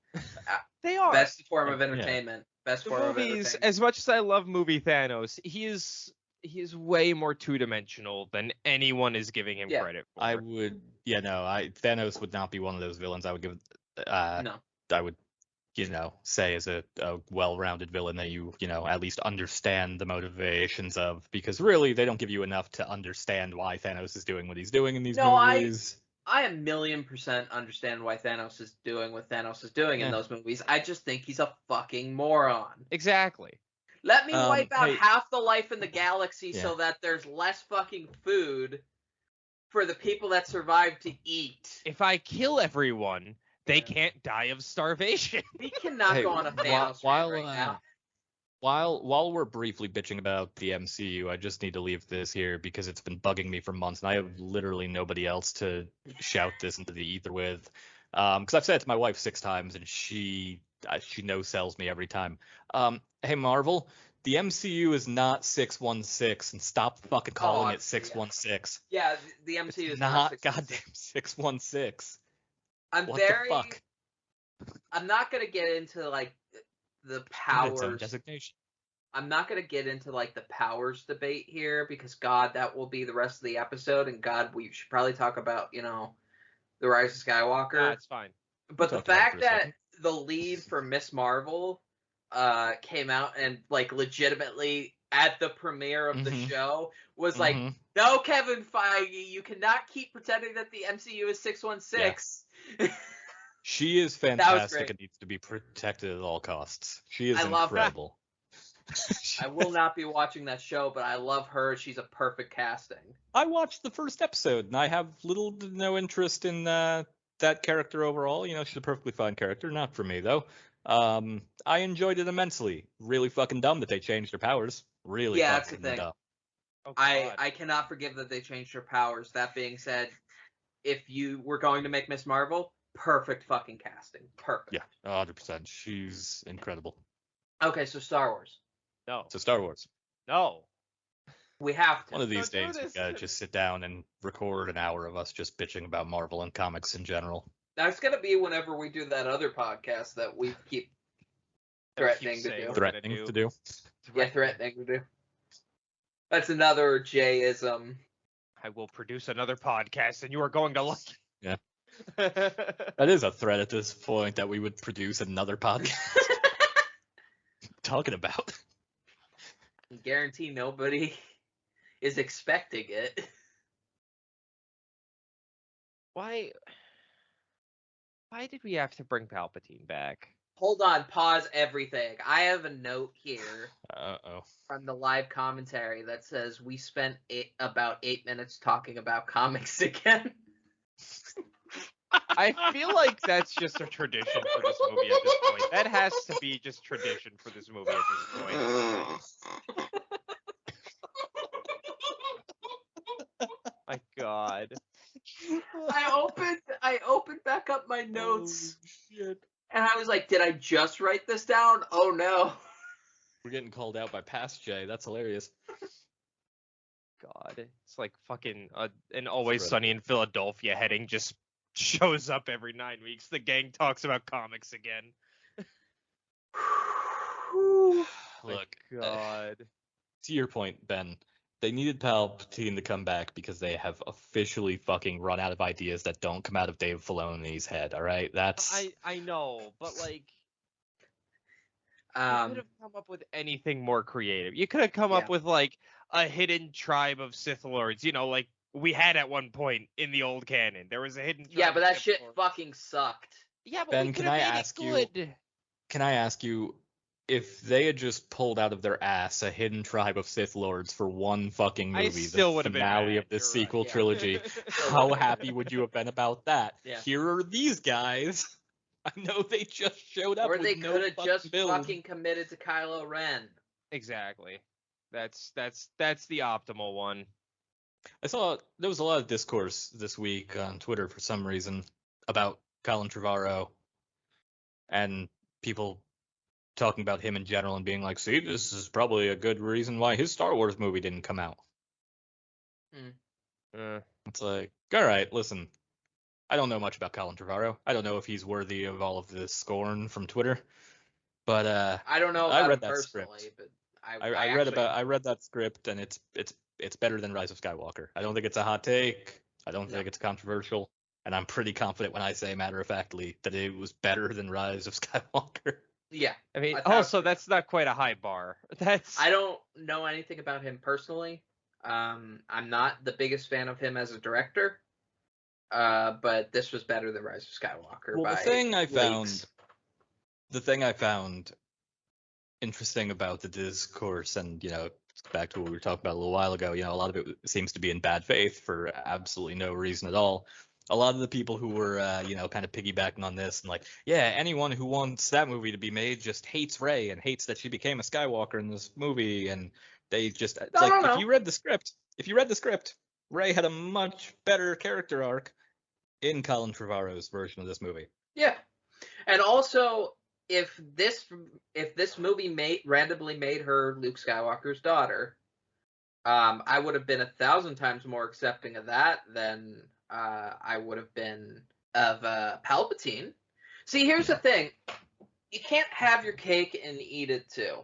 They are.
Best form of entertainment. Best form of entertainment.
As much as I love movie Thanos, he is way more two-dimensional than anyone is giving him credit for.
Thanos would not be one of those villains I would give.
No.
I would, say as a well-rounded villain that you at least understand the motivations of, because really they don't give you enough to understand why Thanos is doing what he's doing in these movies.
I 1,000,000% understand why Thanos is doing what Thanos is doing in those movies. I just think he's a fucking moron.
Exactly.
Let me wipe out half the life in the galaxy so that there's less fucking food for the people that survive to eat.
If I kill everyone, they can't die of starvation.
We cannot go on a Thanos right now.
While we're briefly bitching about the MCU, I just need to leave this here because it's been bugging me for months, and I have literally nobody else to shout this into the ether with. Because I've said it to my wife 6 times, and she no-sells me every time. Hey Marvel, the MCU is not 616, and stop fucking calling it 616.
Yeah, the MCU is
Not
616.
goddamn 616.
I'm
What
very.
the fuck?
I'm not gonna get into like the
Give it its own
powers.
designation.
I'm not gonna get into like the powers debate here because God, that will be the rest of the episode, and God, we should probably talk about the Rise of Skywalker.
It's fine.
But the
Talk about it for
fact
a
that
second.
the lead for Miss Marvel came out and like legitimately at the premiere of the show was like, no, Kevin Feige, you cannot keep pretending that the MCU is 616.
She is fantastic and needs to be protected at all costs. She is incredible.
I will not be watching that show, but I love her. She's a perfect casting.
I watched the first episode, and I have little to no interest in that character overall. She's a perfectly fine character. Not for me, though. I enjoyed it immensely. Really fucking dumb that they changed her powers. Really fucking dumb.
Oh,
I cannot forgive that they changed her powers. That being said, if you were going to make Miss Marvel, perfect fucking casting. Perfect.
Yeah, 100%. She's incredible.
Okay, so Star Wars.
No.
So Star Wars.
No.
We have to.
One of these days, we gotta just sit down and record an hour of us just bitching about Marvel and comics in general.
That's gonna be whenever we do that other podcast that we keep threatening to do.
Threatening to do.
Yeah, threatening to do. That's another Jayism.
I will produce another podcast, and you are going to like it.
Yeah. That is a threat at this point that we would produce another podcast. Talking about.
I guarantee nobody is expecting it.
Why did we have to bring Palpatine back?
Hold on, pause everything. I have a note here
Uh-oh.
from the live commentary that says we spent about 8 minutes talking about comics again.
I feel like that's just a tradition for this movie at this point. That has to be just tradition for this movie at this point. My God.
I opened back up my notes.
Oh, shit.
And I was like, did I just write this down? Oh no.
We're getting called out by Past Jay. That's hilarious.
God. It's like fucking an Always Sunny in Philadelphia heading just shows up every 9 weeks. The gang talks about comics again.
Look,
God.
To your point, Ben, they needed Palpatine to come back because they have officially fucking run out of ideas that don't come out of Dave Filoni's head, all right? That's...
I know, but like...
You
could have come up with anything more creative. You could have come up with like a hidden tribe of Sith Lords, like we had at one point in the old canon. There was a hidden tribe.
Yeah, but that
Sith
shit
Lords.
fucking sucked.
Yeah, but
Ben, can I ask you if they had just pulled out of their ass a hidden tribe of Sith Lords for one fucking movie,
still would
the
have been
finale
mad.
of the
You're
sequel
right, yeah.
trilogy, how happy would you have been about that?
Yeah.
Here are these guys. I know they just showed up.
Or they
with no
could have just
build.
fucking committed to Kylo Ren.
Exactly. That's the optimal one.
I saw there was a lot of discourse this week on Twitter for some reason about Colin Trevorrow and people talking about him in general and being like, see, this is probably a good reason why his Star Wars movie didn't come out. It's like, all right, listen, I don't know much about Colin Trevorrow. I don't know if he's worthy of all of this scorn from Twitter, but
I don't know about
I read
him
that
personally,
script.
but
I read that script, and it's better than Rise of Skywalker. I don't think it's a hot take. I don't think it's controversial, and I'm pretty confident when I say matter-of-factly that it was better than Rise of Skywalker.
Yeah.
I mean, also that's not quite a high bar.
I don't know anything about him personally. I'm not the biggest fan of him as a director. But this was better than Rise of Skywalker.
Well,
by
the thing I found interesting about the discourse, and back to what we were talking about a little while ago, a lot of it seems to be in bad faith for absolutely no reason at all, a lot of the people who were, kind of piggybacking on this and like, yeah, anyone who wants that movie to be made just hates Rey and hates that she became a Skywalker in this movie, and they just it's like if you read the script, Rey had a much better character arc in Colin Trevorrow's version of this movie.
Yeah, and also if this movie randomly made her Luke Skywalker's daughter, I would have been 1,000 times more accepting of that than I would have been of Palpatine. See, here's the thing. You can't have your cake and eat it too.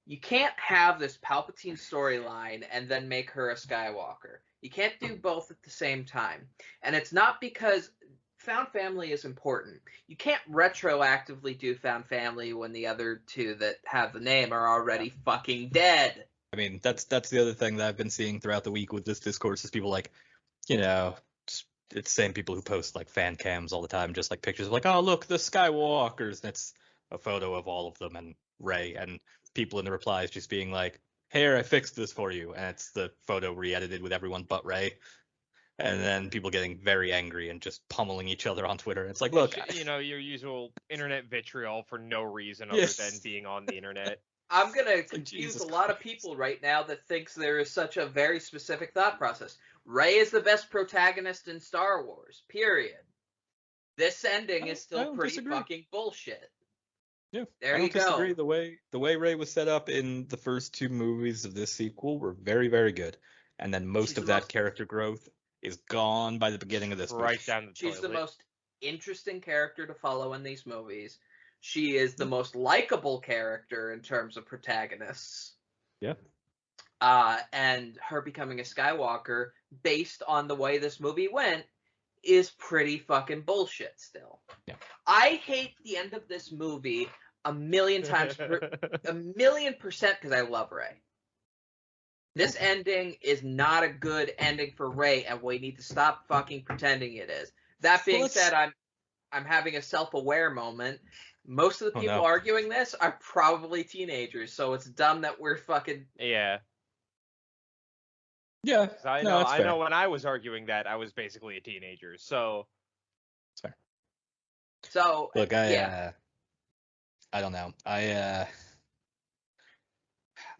You can't have this Palpatine storyline and then make her a Skywalker. You can't do both at the same time. And it's not because found family is important. You can't retroactively do found family when the other two that have the name are already fucking dead.
I mean, that's the other thing that I've been seeing throughout the week with this discourse is people like, it's the same people who post like fan cams all the time, just like pictures of like, oh look, the Skywalkers, and it's a photo of all of them and Rey, and people in the replies just being like, here, I fixed this for you, and it's the photo re-edited with everyone but Rey. And then people getting very angry and just pummeling each other on Twitter. It's like, look,
your usual internet vitriol for no reason other than being on the internet.
I'm going to confuse a lot of people right now that thinks there is such a very specific thought process. Rey is the best protagonist in Star Wars, period. This ending is still pretty fucking bullshit.
Yeah,
there
I
you
don't disagree. The way Rey was set up in the first two movies of this sequel were very, very good. And then most of that character growth is gone by the beginning of this movie.
Right down the toilet.
She's the most interesting character to follow in these movies. She is the most likable character in terms of protagonists.
Yeah.
And her becoming a Skywalker, based on the way this movie went, is pretty fucking bullshit still.
Yeah.
I hate the end of this movie a million times, a million percent, because I love Rey. This ending is not a good ending for Rey, and we need to stop fucking pretending it is. That being said, I'm having a self-aware moment. Most of the people arguing this are probably teenagers, so it's dumb that we're fucking...
Yeah.
Yeah.
I know when I was arguing that, I was basically a teenager, so...
It's fair.
So,
look, I don't know.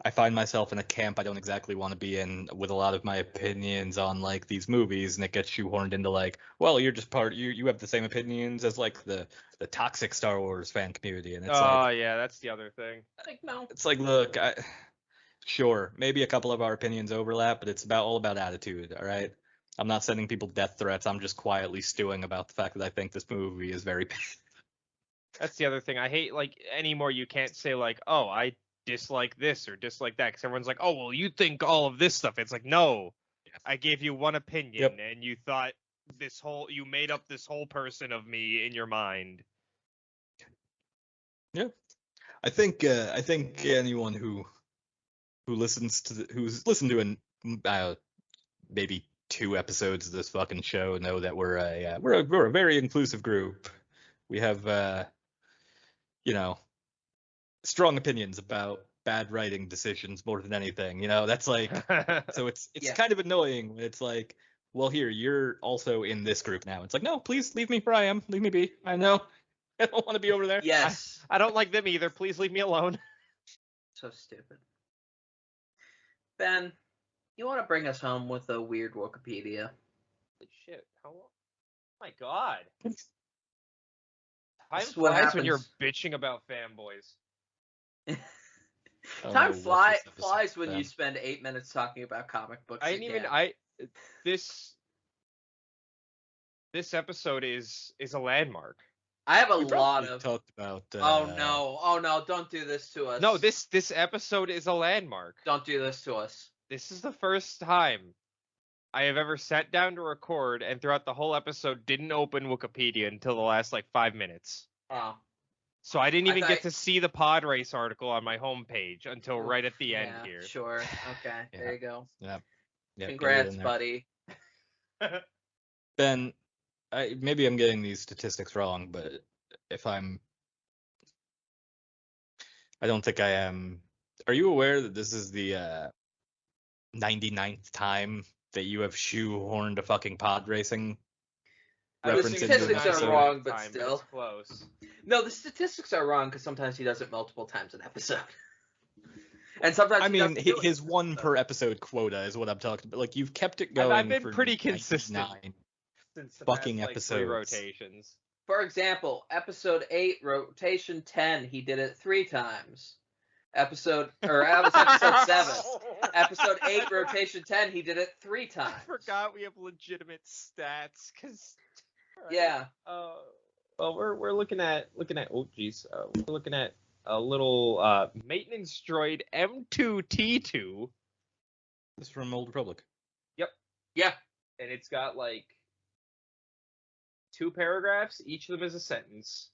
I find myself in a camp I don't exactly want to be in with a lot of my opinions on like these movies, and it gets shoehorned into like, well, you're just you have the same opinions as like the toxic Star Wars fan community, and it's
yeah, that's the other thing.
Like, no.
It's like, look, sure, maybe a couple of our opinions overlap, but it's all about attitude, all right? I'm not sending people death threats. I'm just quietly stewing about the fact that I think this movie is very bad.
That's the other thing. I hate like anymore. You can't say like, oh, I dislike this or dislike that, because everyone's like, oh, well, you think all of this stuff. It's like, no, I gave you one opinion and you thought you made up this whole person of me in your mind.
Yeah, I think anyone who's listened to maybe 2 episodes of this fucking show know that we're a very inclusive group. We have strong opinions about bad writing decisions more than anything. That's like, so it's kind of annoying when it's like, well, here, you're also in this group now. It's like, no, please leave me where I am. Leave me be. I know. I don't want to be over there.
Yes.
I don't like them either. Please leave me alone.
So stupid. Ben, you want to bring us home with a weird Wikipedia?
Holy shit. How long? Oh my God. Time
what
flies
happens
when you're bitching about fanboys.
Time flies when you spend 8 minutes talking about comic books. This
episode is a landmark.
I have a lot of
talked about.
Oh no! Don't do this to us.
No, this episode is a landmark.
Don't do this to us.
This is the first time I have ever sat down to record and throughout the whole episode didn't open Wikipedia until the last 5 minutes.
Oh.
So I didn't even get to see the pod race article on my homepage until right at the end here.
Sure. Okay. There you go.
Yeah.
Congrats, buddy.
Ben, maybe I'm getting these statistics wrong, but I don't think I am. Are you aware that this is the 99th time that you have shoehorned a fucking pod racing
The
reference into an
statistics are
episode.
wrong, but
Time,
still.
it's close.
No, the statistics are wrong because sometimes he does it multiple times an episode. And sometimes
I
he
mean,
doesn't do it.
his one per episode quota is what I'm talking about. Like, you've kept it going
I've been
for
pretty consistent
99
since the
fucking
past, like, 3
episodes.
rotations.
For example, episode 8, rotation 10, he did it 3 times. That was episode 7. Episode 8, rotation 10, he did it 3 times.
I forgot we have legitimate stats, cause. Right.
Yeah.
Well, we're looking at oh geez, we're looking at a little maintenance droid M2T2.
This is from Old Republic.
Yeah.
And it's got like 2 paragraphs. Each of them is a sentence.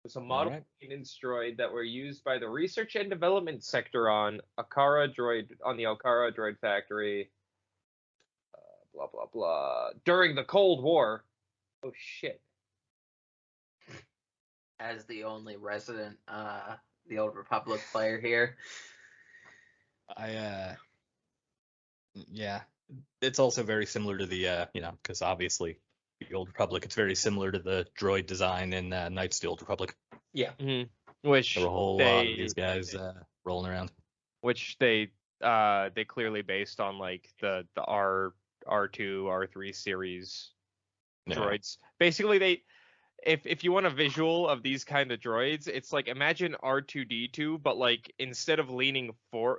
It's a model maintenance droid that were used by the research and development sector on the Akara droid factory. Blah blah blah. During the Cold War. Oh shit.
As the only resident, the Old Republic player here.
Yeah, it's also very similar to the, because obviously the Old Republic, it's very similar to the droid design in Knights of the Old Republic.
Yeah.
Mm-hmm. Which
there were a whole lot of these guys rolling around. Which
they clearly based on like the R2, R3 series droids. Basically, if you want a visual of these kind of droids, it's like imagine R2D2, but like instead of leaning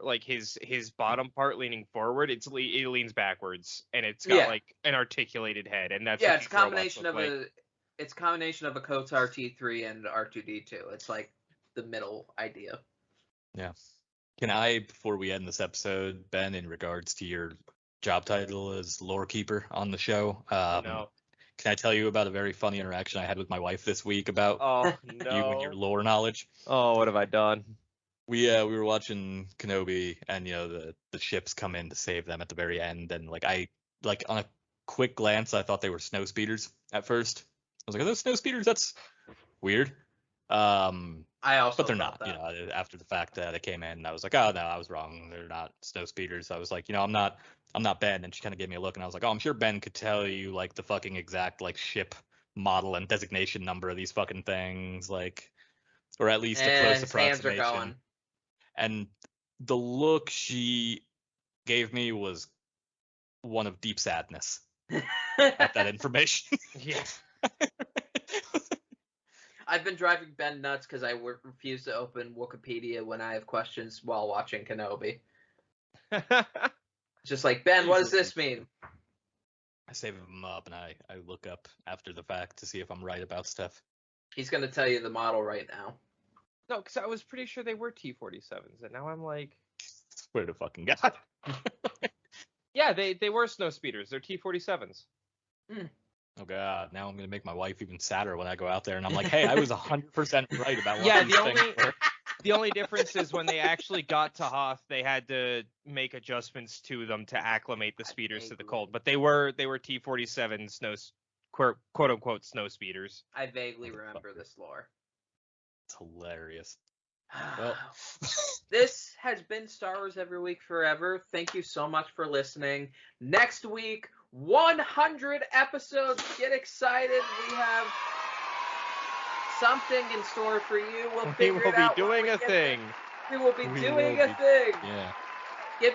like his bottom part leaning forward, it leans backwards, and it's got like an articulated head, and that's
it's a combination of it's a combination of a Coates RT3 and R2D2. It's like the middle idea.
Yeah. Can I, before we end this episode, Ben, in regards to your job title as lore keeper on the show,
no.
Can I tell you about a very funny interaction I had with my wife this week about you and your lore knowledge?
Oh, what have I done?
We were watching Kenobi, and the ships come in to save them at the very end, and on a quick glance, I thought they were snow speeders at first. I was like, are those snow speeders? That's weird. But they're not.
That.
After the fact that it came in, and I was like, oh no, I was wrong. They're not snow speeders. I was like, I'm not Ben. And she kind of gave me a look, and I was like, oh, I'm sure Ben could tell you like the fucking exact like ship model and designation number of these fucking things, like, or at least a close approximation.
Hands are going.
And the look she gave me was one of deep sadness at that information.
Yeah.
I've been driving Ben nuts because I refuse to open Wikipedia when I have questions while watching Kenobi. Just like, Ben, what does this mean?
I save them up and I look up after the fact to see if I'm right about stuff.
He's going to tell you the model right now.
No, because I was pretty sure they were T-47s, and now I'm like...
Swear to fucking God.
Yeah, they were snow speeders. They're T-47s.
Oh God, now I'm going to make my wife even sadder when I go out there, and I'm like, hey, I was 100% right about what these things were.
The only difference is when they actually got to Hoth, they had to make adjustments to them to acclimate the speeders to the cold. But they were T-47 quote unquote snow speeders.
I vaguely remember this lore.
It's hilarious. Well,
this has been Star Wars Every Week Forever. Thank you so much for listening. Next week, 100 episodes. Get excited. We have something in store for you.
We will be doing a thing.
We will be doing a thing.
Yeah.
Get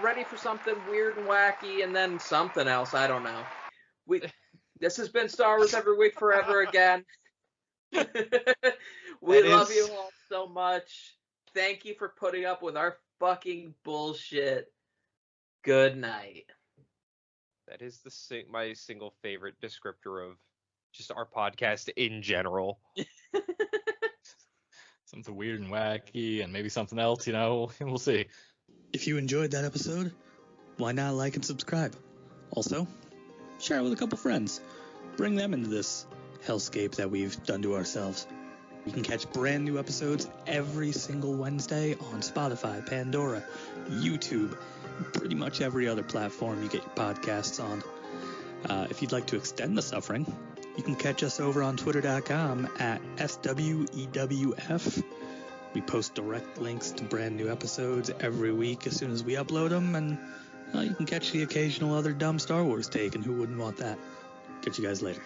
ready for something weird and wacky, and then something else. I don't know. This has been Star Wars Every Week Forever again. We love you all so much. Thank you for putting up with our fucking bullshit. Good night.
That is my single favorite descriptor of just our podcast in general.
Something weird and wacky, and maybe something else, we'll see.
If you enjoyed that episode, why not like and subscribe? Also, share it with a couple friends. Bring them into this hellscape that we've done to ourselves. You can catch brand new episodes every single Wednesday on Spotify, Pandora, YouTube, pretty much every other platform you get your podcasts on. If you'd like to extend the suffering, you can catch us over on twitter.com at SWEWF. We post direct links to brand new episodes every week as soon as we upload them, and you can catch the occasional other dumb Star Wars take, and who wouldn't want that? Catch you guys later.